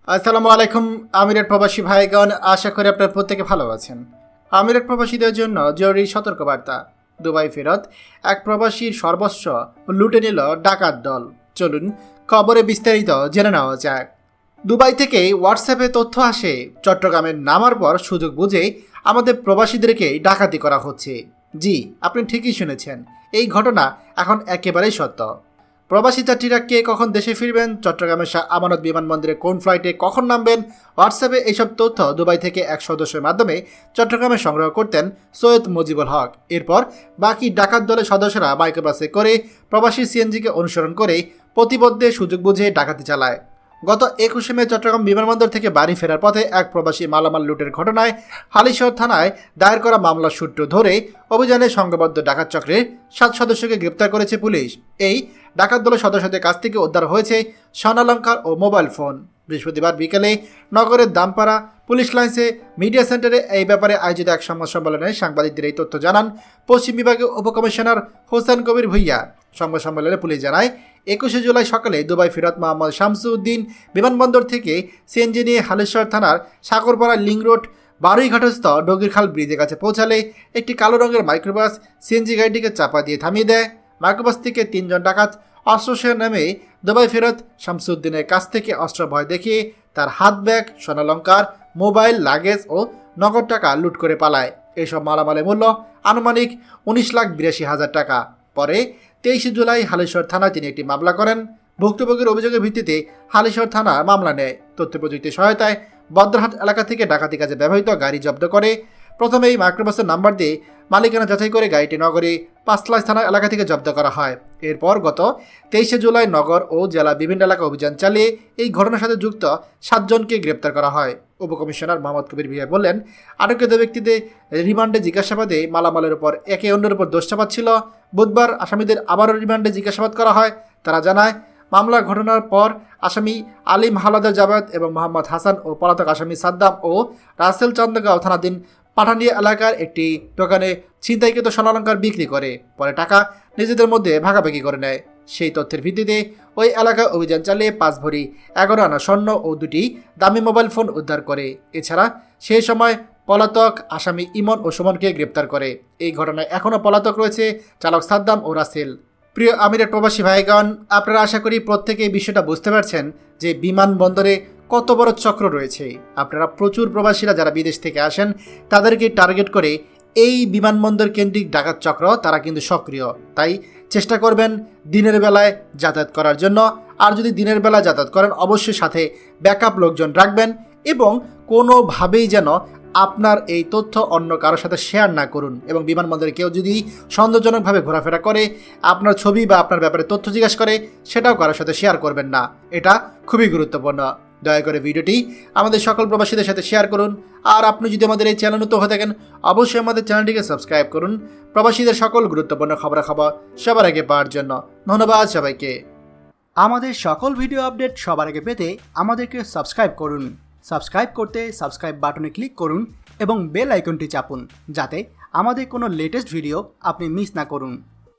আসসালামু আলাইকুম আমিরাত প্রবাসী ভাইগণ, আশা করি আপনার প্রত্যেকে ভালো আছেন। আমিরাত প্রবাসীদের জন্য জরুরি সতর্কবার্তা। দুবাই ফেরত এক প্রবাসীর সর্বস্ব লুটে নিল ডাকাত দল। চলুন খবরে বিস্তারিত জেনে নেওয়া যাক। দুবাই থেকে হোয়াটসঅ্যাপে তথ্য আসে, চট্টগ্রামে নামার পর সুযোগ বুঝে আমাদের প্রবাসীদেরকে ডাকাতি করা হচ্ছে। জি, আপনি ঠিকই শুনেছেন, এই ঘটনা এখন একেবারেই সত্য। প্রবাসী যাত্রীরা কে কখন দেশে ফিরবেন, চট্টগ্রামের শাহ আমানত বিমানবন্দরে কোন ফ্লাইটে কখন নামবেন, হোয়াটসঅ্যাপে এইসব তথ্য দুবাই থেকে এক সদস্যের মাধ্যমে চট্টগ্রামে সংগ্রহ করতেন সৈয়দ মুজিবুল হক। এরপর বাকি ডাকাত দলের সদস্যরা মাইক্রোবাসে করে প্রবাসী সিএনজিকে অনুসরণ করে প্রতিবদ্ধে সুযোগ বুঝে ডাকাতি চালায়। গত 21শে মে চট্টগ্রাম বিমানবন্দর থেকে বাড়ি ফেরার পথে এক প্রবাসী মালামাল লুটের ঘটনায় হালিশহর থানায় দায়ের করা মামলার সূত্র ধরে অভিযানে সংঘবদ্ধ ডাকাত চক্রের 7 সদস্যকে গ্রেপ্তার করেছে পুলিশ। এই ডাকাত দলের সদস্যদের কাছ থেকে উদ্ধার হয়েছে স্বর্ণালঙ্কার ও মোবাইল ফোন। বৃহস্পতিবার বিকেলে নগরের দামপাড়া পুলিশ লাইন্সে মিডিয়া সেন্টারে এই ব্যাপারে আয়োজিত এক সংবাদ সম্মেলনে সাংবাদিকদের এই তথ্য জানান পশ্চিম বিভাগীয় উপকমিশনার হোসেন কবির ভুইয়া। সংবাদ সম্মেলনে পুলিশ জানায়, 21শে জুলাই সকালে দুবাই ফেরত মোহাম্মদ শামসুদ্দিন বিমানবন্দর থেকে সিএনজি নিয়ে হালিশহর থানার সাগরপাড়া লিং রোড বারুইঘাটস্থ ডগিরখাল ব্রিজের কাছে পৌঁছালে একটি কালো রঙের মাইক্রোবাস সিএনজি গাড়িটিকে চাপা দিয়ে থামিয়ে দেয়। মাইক্রোবাস থেকে 3 জন ডাকাত অস্ত্র নামে দুবাই ফেরত শামসুদ্দিনের কাছ থেকে অস্ত্র ভয় দেখিয়ে তার হাত ব্যাগ, স্বর্ণালঙ্কার, মোবাইল, লাগেজ ও নগদ টাকা লুট করে পালায়। এসব মালামালের মূল্য আনুমানিক 19,82,000 টাকা। পরে 23শে জুলাই হালিশহর থানায় তিনি একটি মামলা করেন। ভুক্তভোগীর অভিযোগের ভিত্তিতে হালিশহর থানা মামলা নেয়। তথ্য প্রযুক্তির সহায়তায় বদ্রহাট এলাকা থেকে ডাকাতি কাজে ব্যবহৃত গাড়ি জব্দ করে। প্রথমেই মাইক্রোবাসের নাম্বার দিয়ে মালিকানা যাচাই করে গাড়িটি নগরে পাঁচলাইশ থানা এলাকা থেকে জব্দ করা হয়। এরপর গত 23শে জুলাই নগর ও জেলা বিভিন্ন এলাকা অভিযান চালিয়ে এই ঘটনার সাথে যুক্ত 7 জনকে গ্রেপ্তার করা হয়। উপকমিশনার মোহাম্মদ কবির ভুইয়া বললেন, আটককৃত ব্যক্তিদের রিমান্ডে জিজ্ঞাসাবাদে মালামালের উপর একে অন্যের উপর দোষ চাপাচ্ছিল। বুধবার আসামিদের আবারও রিমান্ডে জিজ্ঞাসাবাদ করা হয়। তারা জানায়, মামলার ঘটনার পর আসামি আলিম হালাদার জাবেদ এবং মোহাম্মদ হাসান ও পলাতক আসামি সাদ্দাম ও রাসেল চন্দ্রগাঁও থানাধীন পাঠানিয়া এলাকার একটি দোকানে ছিনতাইকৃত স্বর্ণালঙ্কার বিক্রি করে পরে টাকা নিজেদের মধ্যে ভাগাভাগি করে নেয়। সেই তথ্যের ভিত্তিতে ওই এলাকায় অভিযান চালিয়ে 5 ভরি 11 আনা স্বর্ণ ও 2টি দামি মোবাইল ফোন উদ্ধার করে। এছাড়া সেই সময় পলাতক আসামি ইমন ও সুমনকে গ্রেপ্তার করে। এই ঘটনায় এখনও পলাতক রয়েছে চালক সাদ্দাম ও রাসেল। প্রিয় আমিরাত প্রবাসী ভাইগণ, আপনারা আশা করি প্রত্যেকে এই বিষয়টা বুঝতে পারছেন যে বিমানবন্দরে কত বড় চক্র রয়েছে। আপনারা প্রচুর প্রবাসীরা যারা বিদেশ থেকে আসেন তাদেরকে টার্গেট করে এই বিমানবন্দর কেন্দ্রিক ডাকাত চক্র তারা কিন্তু সক্রিয়। তাই চেষ্টা করবেন দিনের বেলায় যাতায়াত করার জন্য। আর যদি দিনের বেলায় যাতায়াত করেন অবশ্যই সাথে ব্যাকআপ লোকজন রাখবেন এবং কোনোভাবেই যেন আপনার এই তথ্য অন্য কারোর সাথে শেয়ার না করুন। এবং বিমানবন্দরে কেউ যদি সন্দেহজনকভাবে ঘোরাফেরা করে আপনার ছবি বা আপনার ব্যাপারে তথ্য জিজ্ঞাসা করে সেটাও কারোর সাথে শেয়ার করবেন না। এটা খুবই গুরুত্বপূর্ণ। দয়া করে ভিডিওটি আমাদের সকল প্রবাসীদের সাথে শেয়ার করুন। আর আপনি যদি আমাদের এই চ্যানেল নতুন হয়ে থাকেন অবশ্যই আমাদের চ্যানেলটিকে সাবস্ক্রাইব করুন প্রবাসীদের সকল গুরুত্বপূর্ণ খবরাখবর সবার আগে পাওয়ার জন্য। ধন্যবাদ সবাইকে। আমাদের সকল ভিডিও আপডেট সবার আগে পেতে আমাদেরকে সাবস্ক্রাইব করুন। সাবস্ক্রাইব করতে সাবস্ক্রাইব বাটনে ক্লিক করুন এবং বেল আইকনটি চাপুন যাতে আমাদের কোনো লেটেস্ট ভিডিও আপনি মিস না করুন।